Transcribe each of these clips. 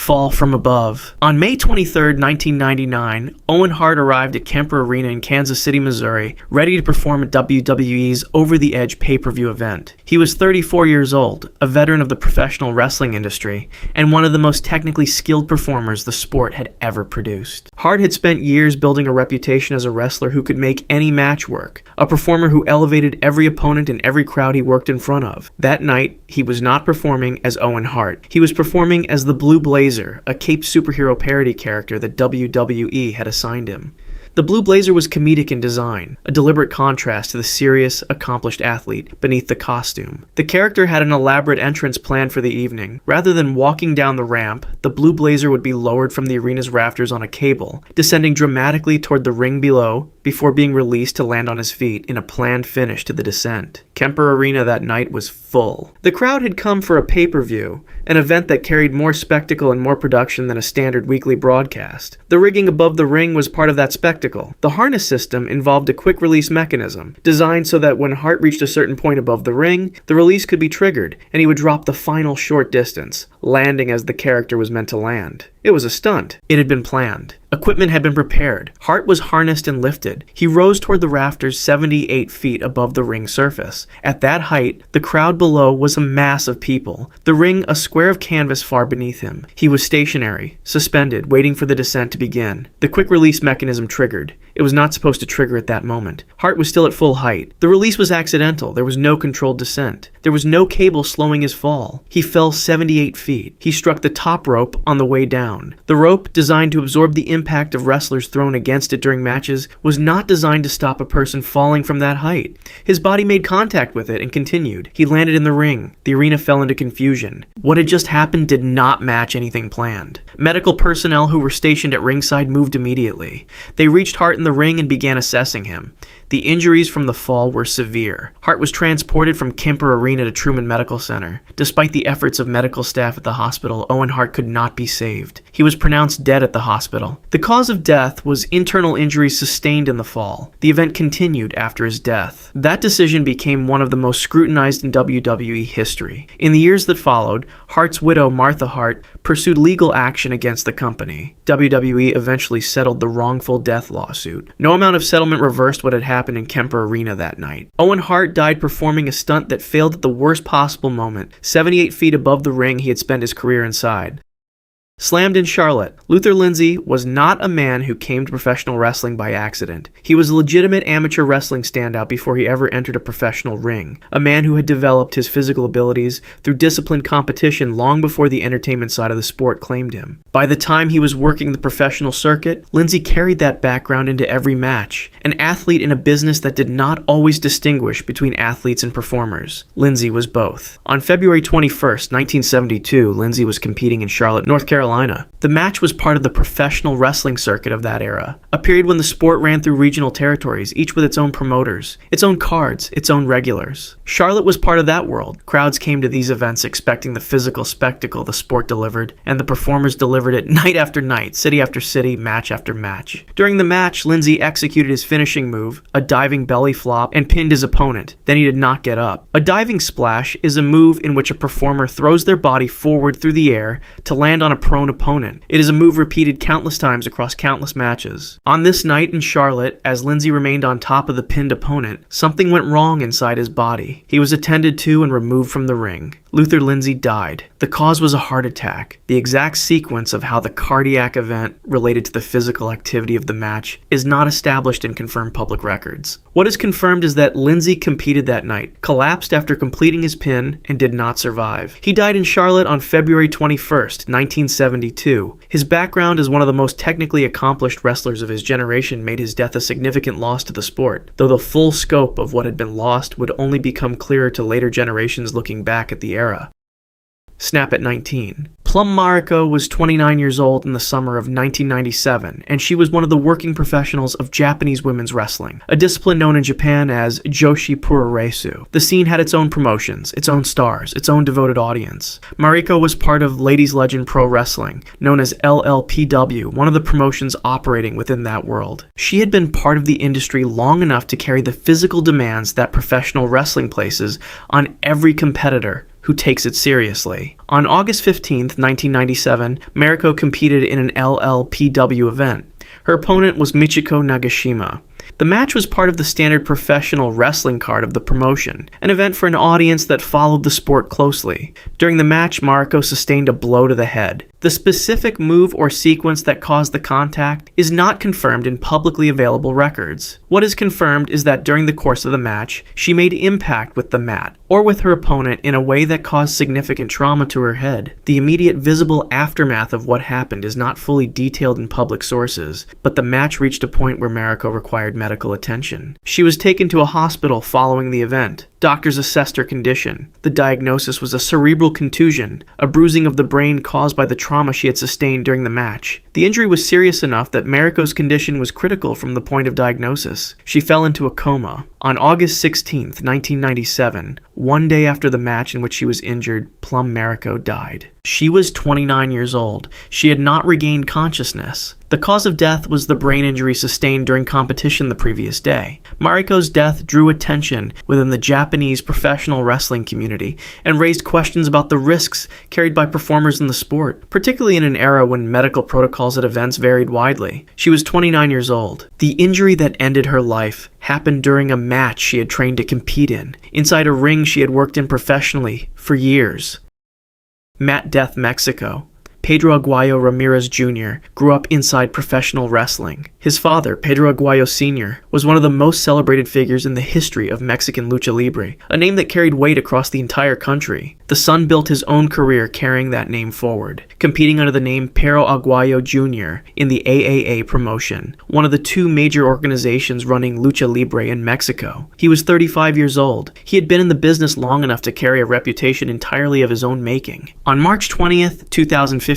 fall from above. On May 23, 1999, Owen Hart arrived at Kemper Arena in Kansas City, Missouri, ready to perform at WWE's Over the Edge pay-per-view event. He was 34 years old, a veteran of the professional wrestling industry, and one of the most technically skilled performers the sport had ever produced. Hart had spent years building a reputation as a wrestler who could make any match work, a performer who elevated every opponent in every crowd he worked in front of. That night, he was not performing as Owen Hart. He was performing as the Blue Blazer, a Cape superhero parody character that WWE had assigned him. The Blue Blazer was comedic in design, a deliberate contrast to the serious, accomplished athlete beneath the costume. The character had an elaborate entrance planned for the evening. Rather than walking down the ramp, the Blue Blazer would be lowered from the arena's rafters on a cable, descending dramatically toward the ring below before being released to land on his feet in a planned finish to the descent. Kemper Arena that night was full. The crowd had come for a pay-per-view, an event that carried more spectacle and more production than a standard weekly broadcast. The rigging above the ring was part of that spectacle. The harness system involved a quick-release mechanism, designed so that when Hart reached a certain point above the ring, the release could be triggered, and he would drop the final short distance, landing as the character was meant to land. It was a stunt. It had been planned. Equipment had been prepared. Hart was harnessed and lifted. He rose toward the rafters 78 feet above the ring surface. At that height, the crowd below was a mass of people, the ring a square of canvas far beneath him. He was stationary, suspended, waiting for the descent to begin. The quick-release mechanism triggered. It was not supposed to trigger at that moment. Hart was still at full height. The release was accidental. There was no controlled descent. There was no cable slowing his fall. He fell 78 feet. He struck the top rope on the way down. The rope, designed to absorb the impact of wrestlers thrown against it during matches, was not designed to stop a person falling from that height. His body made contact with it and continued. He landed in the ring. The arena fell into confusion. What had just happened did not match anything planned. Medical personnel who were stationed at ringside moved immediately. They reached Hart in the ring and began assessing him. The injuries from the fall were severe. Hart was transported from Kemper Arena to Truman Medical Center. Despite the efforts of medical staff at the hospital, Owen Hart could not be saved. He was pronounced dead at the hospital. The cause of death was internal injuries sustained in the fall. The event continued after his death. That decision became one of the most scrutinized in WWE history. In the years that followed, Hart's widow, Martha Hart, pursued legal action against the company. WWE eventually settled the wrongful death lawsuit. No amount of settlement reversed what had happened in Kemper Arena that night. Owen Hart died performing a stunt that failed at the worst possible moment. 78 feet above the ring he had spent his career inside. Slammed in Charlotte, Luther Lindsay was not a man who came to professional wrestling by accident. He was a legitimate amateur wrestling standout before he ever entered a professional ring, a man who had developed his physical abilities through disciplined competition long before the entertainment side of the sport claimed him. By the time he was working the professional circuit, Lindsay carried that background into every match, an athlete in a business that did not always distinguish between athletes and performers. Lindsay was both. On February 21st, 1972, Lindsay was competing in Charlotte, North Carolina. The match was part of the professional wrestling circuit of that era, a period when the sport ran through regional territories, each with its own promoters, its own cards, its own regulars. Charlotte was part of that world. Crowds came to these events expecting the physical spectacle the sport delivered, and the performers delivered it night after night, city after city, match after match. During the match, Lindsay executed his finishing move, a diving belly flop, and pinned his opponent. Then he did not get up. A diving splash is a move in which a performer throws their body forward through the air to land on a prone opponent. It is a move repeated countless times across countless matches. On this night in Charlotte, as Lindsay remained on top of the pinned opponent, something went wrong inside his body. He was attended to and removed from the ring. Luther Lindsay died. The cause was a heart attack. The exact sequence of how the cardiac event related to the physical activity of the match is not established in confirmed public records. What is confirmed is that Lindsay competed that night, collapsed after completing his pin, and did not survive. He died in Charlotte on February 21st, 1972. His background as one of the most technically accomplished wrestlers of his generation made his death a significant loss to the sport, though the full scope of what had been lost would only become clearer to later generations looking back at the era. Snap at 19. Plum Mariko was 29 years old in the summer of 1997, and she was one of the working professionals of Japanese women's wrestling, a discipline known in Japan as Joshi Puroresu. The scene had its own promotions, its own stars, its own devoted audience. Mariko was part of Ladies Legend Pro Wrestling, known as LLPW, one of the promotions operating within that world. She had been part of the industry long enough to carry the physical demands that professional wrestling places on every competitor who takes it seriously. On August 15, 1997, Mariko competed in an LLPW event. Her opponent was Michiko Nagashima. The match was part of the standard professional wrestling card of the promotion, an event for an audience that followed the sport closely. During the match, Mariko sustained a blow to the head. The specific move or sequence that caused the contact is not confirmed in publicly available records. What is confirmed is that during the course of the match, she made impact with the mat, or with her opponent in a way that caused significant trauma to her head. The immediate visible aftermath of what happened is not fully detailed in public sources, but the match reached a point where Mariko required medical attention. She was taken to a hospital following the event. Doctors assessed her condition. The diagnosis was a cerebral contusion, a bruising of the brain caused by the trauma she had sustained during the match. The injury was serious enough that Mariko's condition was critical from the point of diagnosis. She fell into a coma. On August 16, 1997, one day after the match in which she was injured, Plum Mariko died. She was 29 years old. She had not regained consciousness. The cause of death was the brain injury sustained during competition the previous day. Mariko's death drew attention within the Japanese professional wrestling community and raised questions about the risks carried by performers in the sport, particularly in an era when medical protocols at events varied widely. She was 29 years old. The injury that ended her life happened during a match she had trained to compete in, inside a ring she had worked in professionally for years. Mat Death, Mexico. Pedro Aguayo Ramirez Jr. grew up inside professional wrestling. His father, Pedro Aguayo Sr., was one of the most celebrated figures in the history of Mexican lucha libre, a name that carried weight across the entire country. The son built his own career carrying that name forward, competing under the name Pedro Aguayo Jr. in the AAA promotion, one of the two major organizations running lucha libre in Mexico. He was 35 years old. He had been in the business long enough to carry a reputation entirely of his own making. On March 20th, 2015,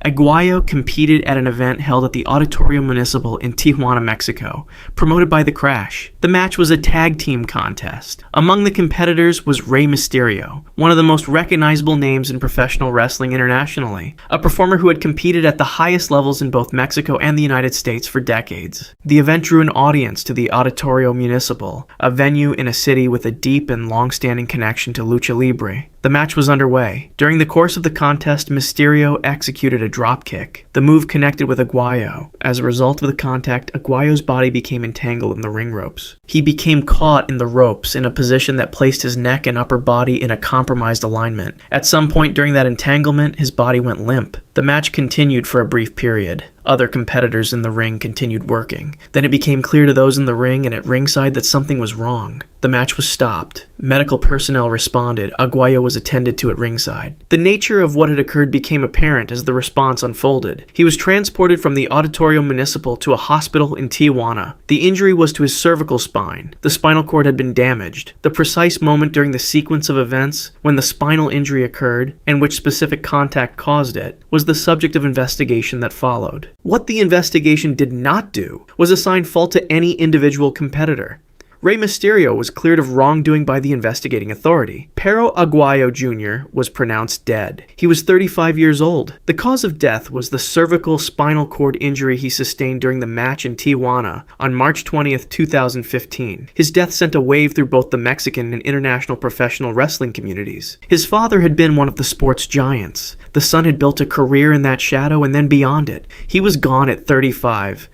Aguayo competed at an event held at the Auditorio Municipal in Tijuana, Mexico, promoted by The Crash. The match was a tag team contest. Among the competitors was Rey Mysterio, one of the most recognizable names in professional wrestling internationally, a performer who had competed at the highest levels in both Mexico and the United States for decades. The event drew an audience to the Auditorio Municipal, a venue in a city with a deep and long-standing connection to lucha libre. The match was underway. During the course of the contest, Mysterio executed a dropkick. The move connected with Aguayo. As a result of the contact, Aguayo's body became entangled in the ring ropes. He became caught in the ropes in a position that placed his neck and upper body in a compromised alignment. At some point during that entanglement, his body went limp. The match continued for a brief period. Other competitors in the ring continued working. Then it became clear to those in the ring and at ringside that something was wrong. The match was stopped. Medical personnel responded. Aguayo was attended to at ringside. The nature of what had occurred became apparent as the response unfolded. He was transported from the Auditorio Municipal to a hospital in Tijuana. The injury was to his cervical spine. The spinal cord had been damaged. The precise moment during the sequence of events when the spinal injury occurred and which specific contact caused it was the subject of investigation that followed. What the investigation did not do was assign fault to any individual competitor. Rey Mysterio was cleared of wrongdoing by the investigating authority. Pedro Aguayo Jr. was pronounced dead. He was 35 years old. The cause of death was the cervical spinal cord injury he sustained during the match in Tijuana on March 20th, 2015. His death sent a wave through both the Mexican and international professional wrestling communities. His father had been one of the sport's giants. The son had built a career in that shadow and then beyond it. He was gone at 35.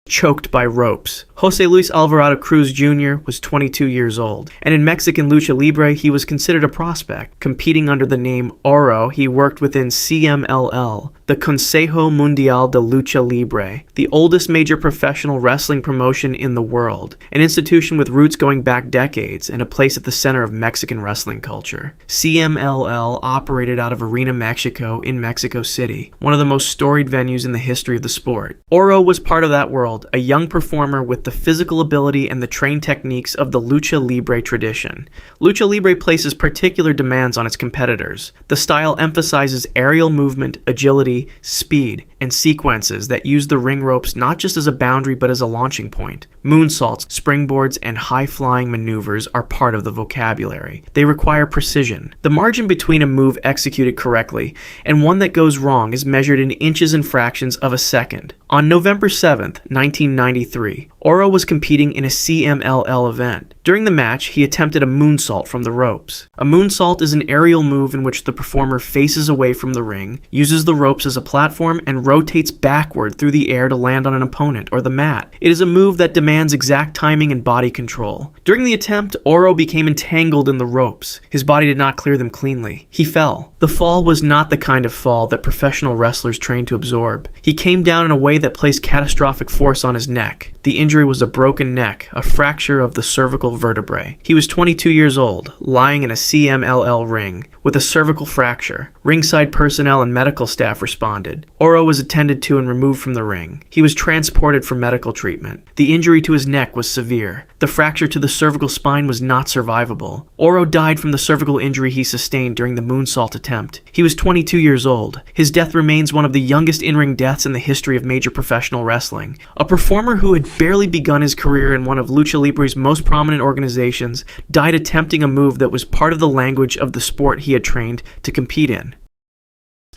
Choked by ropes. Jose Luis Alvarado Cruz Jr. was 22 years old, and in Mexican lucha libre he was considered a prospect. Competing under the name Oro, he worked within CMLL, the Consejo Mundial de Lucha Libre, the oldest major professional wrestling promotion in the world, an institution with roots going back decades and a place at the center of Mexican wrestling culture. CMLL operated out of Arena Mexico in Mexico City, one of the most storied venues in the history of the sport. Oro was part of that world, a young performer with the physical ability and the trained techniques of the lucha libre tradition. Lucha libre places particular demands on its competitors. The style emphasizes aerial movement, agility, speed, and sequences that use the ring ropes not just as a boundary but as a launching point. Moonsaults, springboards, and high-flying maneuvers are part of the vocabulary. They require precision. The margin between a move executed correctly and one that goes wrong is measured in inches and fractions of a second. On November 7th, 1993, Oro was competing in a CMLL event. During the match, he attempted a moonsault from the ropes. A moonsault is an aerial move in which the performer faces away from the ring, uses the ropes as a platform, and rotates backward through the air to land on an opponent or the mat. It is a move that demands exact timing and body control. During the attempt, Oro became entangled in the ropes. His body did not clear them cleanly. He fell. The fall was not the kind of fall that professional wrestlers train to absorb. He came down in a way that placed catastrophic force on his neck. The injury was a broken neck, a fracture of the cervical vertebrae. He was 22 years old, lying in a CMLL ring, with a cervical fracture. Ringside personnel and medical staff responded. Oro was attended to and removed from the ring. He was transported for medical treatment. The injury to his neck was severe. The fracture to the cervical spine was not survivable. Oro died from the cervical injury he sustained during the moonsault attempt. He was 22 years old. His death remains one of the youngest in-ring deaths in the history of major professional wrestling. A performer who had barely begun his career in one of Lucha Libre's most prominent organizations died attempting a move that was part of the language of the sport he had trained to compete in.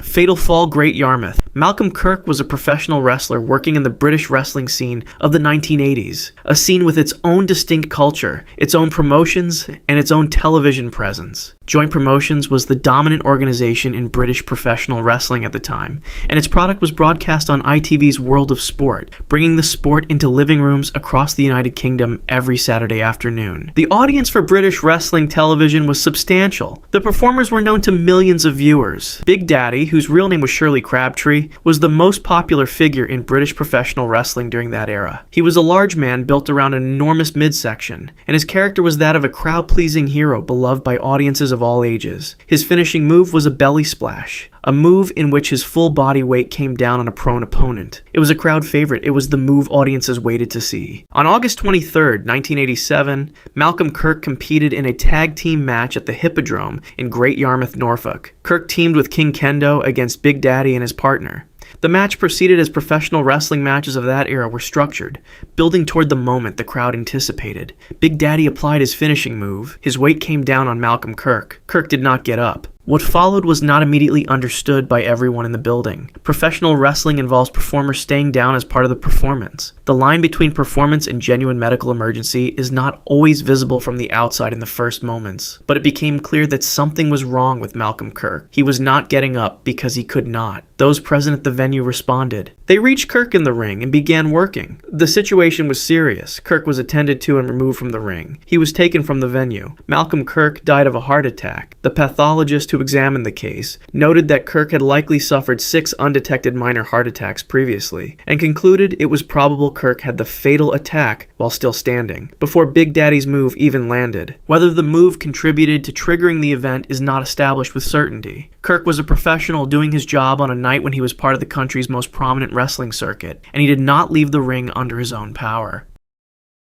Fatal Fall, Great Yarmouth. Malcolm Kirk was a professional wrestler working in the British wrestling scene of the 1980s, a scene with its own distinct culture, its own promotions, and its own television presence. Joint Promotions was the dominant organization in British professional wrestling at the time, and its product was broadcast on ITV's World of Sport, bringing the sport into living rooms across the United Kingdom every Saturday afternoon. The audience for British wrestling television was substantial. The performers were known to millions of viewers. Big Daddy, whose real name was Shirley Crabtree, was the most popular figure in British professional wrestling during that era. He was a large man built around an enormous midsection, and his character was that of a crowd-pleasing hero beloved by audiences of all ages. His finishing move was a belly splash, a move in which his full body weight came down on a prone opponent. It was a crowd favorite. It was the move audiences waited to see. On August 23rd, 1987, Malcolm Kirk competed in a tag team match at the Hippodrome in Great Yarmouth, Norfolk. Kirk teamed with King Kendo against Big Daddy and his partner. The match proceeded as professional wrestling matches of that era were structured, building toward the moment the crowd anticipated. Big Daddy applied his finishing move. His weight came down on Malcolm Kirk. Kirk did not get up. What followed was not immediately understood by everyone in the building. Professional wrestling involves performers staying down as part of the performance. The line between performance and genuine medical emergency is not always visible from the outside in the first moments, but it became clear that something was wrong with Malcolm Kirk. He was not getting up because he could not. Those present at the venue responded. They reached Kirk in the ring and began working. The situation was serious. Kirk was attended to and removed from the ring. He was taken from the venue. Malcolm Kirk died of a heart attack. The pathologist who examined the case noted that Kirk had likely suffered 6 undetected minor heart attacks previously, and concluded it was probable Kirk had the fatal attack while still standing, before Big Daddy's move even landed. Whether the move contributed to triggering the event is not established with certainty. Kirk was a professional doing his job on a night when he was part of the country's most prominent wrestling circuit, and he did not leave the ring under his own power.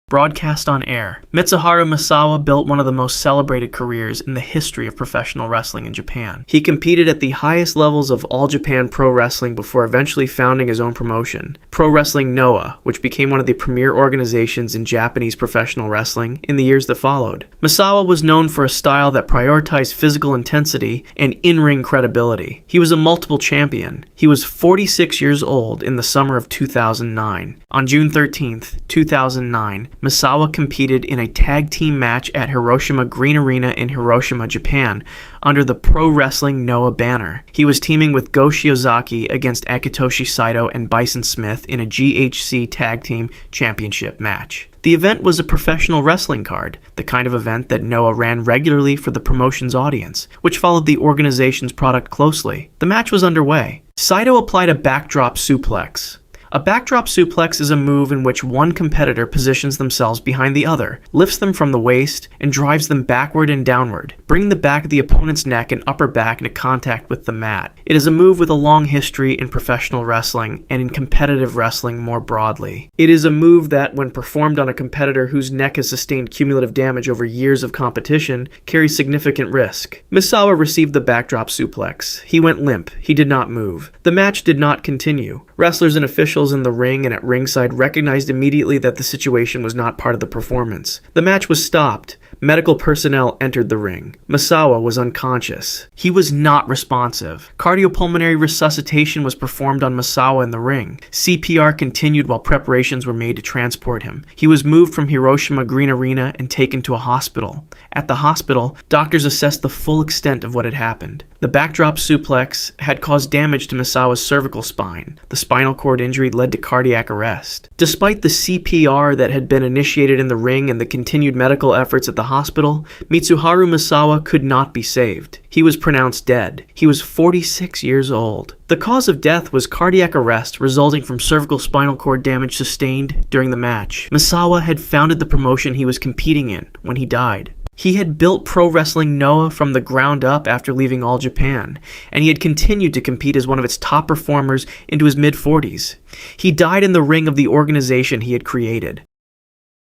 Broadcast on air. Mitsuharu Misawa built one of the most celebrated careers in the history of professional wrestling in Japan. He competed at the highest levels of All Japan Pro Wrestling before eventually founding his own promotion, Pro Wrestling Noah, which became one of the premier organizations in Japanese professional wrestling in the years that followed. Misawa was known for a style that prioritized physical intensity and in-ring credibility. He was a multiple champion. He was 46 years old in the summer of 2009. On June 13th, 2009, Misawa competed in a tag team match at Hiroshima Green Arena in Hiroshima, Japan, under the Pro Wrestling Noah banner. He was teaming with Go Shiozaki against Akitoshi Saito and Bison Smith in a GHC Tag Team Championship match. The event was a professional wrestling card, the kind of event that Noah ran regularly for the promotion's audience, which followed the organization's product closely. The match was underway. Saito applied a backdrop suplex, A backdrop suplex is a move in which one competitor positions themselves behind the other, lifts them from the waist, and drives them backward and downward, bringing the back of the opponent's neck and upper back into contact with the mat. It is a move with a long history in professional wrestling and in competitive wrestling more broadly. It is a move that, when performed on a competitor whose neck has sustained cumulative damage over years of competition, carries significant risk. Misawa received the backdrop suplex. He went limp. He did not move. The match did not continue. Wrestlers and officials in the ring and at ringside recognized immediately that the situation was not part of the performance. The match was stopped. Medical personnel entered the ring. Misawa was unconscious. He was not responsive. Cardiopulmonary resuscitation was performed on Misawa in the ring. CPR continued while preparations were made to transport him. He was moved from Hiroshima Green Arena and taken to a hospital. At the hospital, doctors assessed the full extent of what had happened. The backdrop suplex had caused damage to Misawa's cervical spine. The spinal cord injury led to cardiac arrest. Despite the CPR that had been initiated in the ring and the continued medical efforts at the hospital, Mitsuharu Misawa could not be saved. He was pronounced dead. He was 46 years old. The cause of death was cardiac arrest resulting from cervical spinal cord damage sustained during the match. Misawa had founded the promotion he was competing in when he died. He had built Pro Wrestling Noah from the ground up after leaving All Japan, and he had continued to compete as one of its top performers into his mid-40s. He died in the ring of the organization he had created.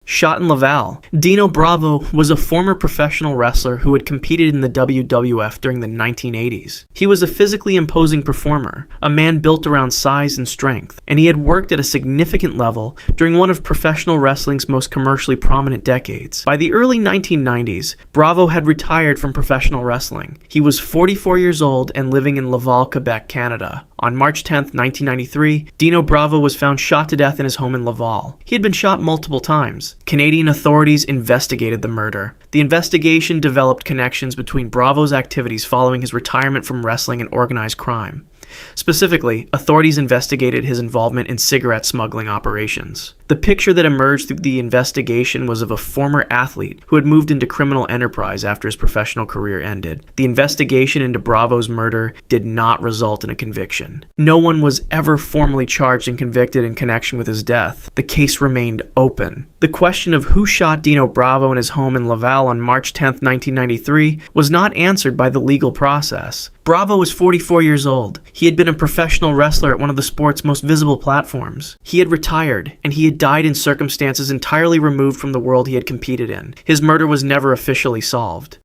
Shot in Laval. Dino Bravo was a former professional wrestler who had competed in the WWF during the 1980s. He was a physically imposing performer, a man built around size and strength, and he had worked at a significant level during one of professional wrestling's most commercially prominent decades. By the early 1990s, Bravo had retired from professional wrestling. He was 44 years old and living in Laval, Quebec, Canada. On March 10, 1993, Dino Bravo was found shot to death in his home in Laval. He had been shot multiple times. Canadian authorities investigated the murder. The investigation developed connections between Bravo's activities following his retirement from wrestling and organized crime. Specifically, authorities investigated his involvement in cigarette smuggling operations. The picture that emerged through the investigation was of a former athlete who had moved into criminal enterprise after his professional career ended. The investigation into Bravo's murder did not result in a conviction. No one was ever formally charged and convicted in connection with his death. The case remained open. The question of who shot Dino Bravo in his home in Laval on March 10, 1993 was not answered by the legal process. Bravo was 44 years old. He had been a professional wrestler at one of the sport's most visible platforms. He had retired, and he had died in circumstances entirely removed from the world he had competed in. His murder was never officially solved.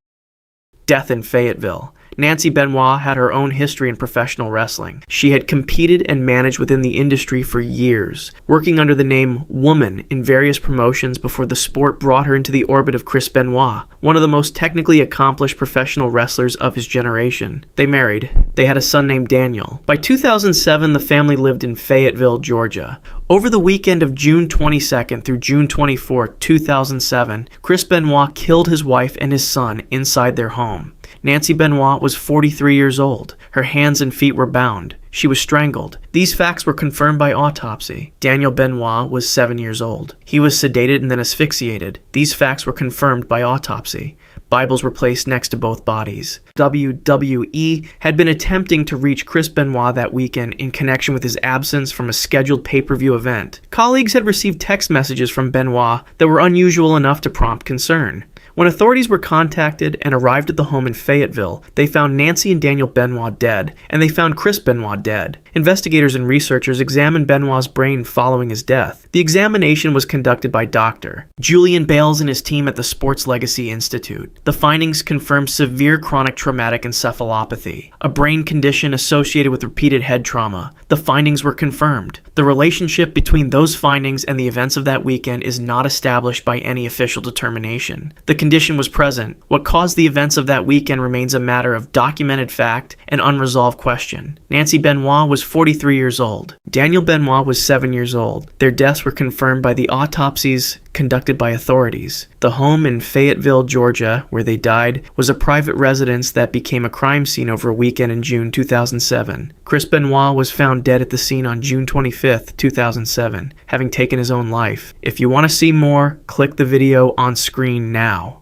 Death in Fayetteville. Nancy Benoit had her own history in professional wrestling. She had competed and managed within the industry for years, working under the name Woman in various promotions before the sport brought her into the orbit of Chris Benoit, one of the most technically accomplished professional wrestlers of his generation. They married. They had a son named Daniel. By 2007, the family lived in Fayetteville, Georgia. Over the weekend of June 22nd through June 24, 2007, Chris Benoit killed his wife and his son inside their home. Nancy Benoit was 43 years old. Her hands and feet were bound. She was strangled. These facts were confirmed by autopsy. Daniel Benoit was 7 years old. He was sedated and then asphyxiated. These facts were confirmed by autopsy. Bibles were placed next to both bodies. WWE had been attempting to reach Chris Benoit that weekend in connection with his absence from a scheduled pay-per-view event. Colleagues had received text messages from Benoit that were unusual enough to prompt concern. When authorities were contacted and arrived at the home in Fayetteville, they found Nancy and Daniel Benoit dead, and they found Chris Benoit dead. Investigators and researchers examined Benoit's brain following his death. The examination was conducted by Dr. Julian Bales and his team at the Sports Legacy Institute. The findings confirmed severe chronic traumatic encephalopathy, a brain condition associated with repeated head trauma. The findings were confirmed. The relationship between those findings and the events of that weekend is not established by any official determination. The condition was present. What caused the events of that weekend remains a matter of documented fact and unresolved question. Nancy Benoit was 43 years old. Daniel Benoit was 7 years old. Their deaths were confirmed by the autopsies conducted by authorities. The home in Fayetteville, Georgia, where they died, was a private residence that became a crime scene over a weekend in June 2007. Chris Benoit was found dead at the scene on June 25th, 2007, having taken his own life. If you want to see more, click the video on screen now.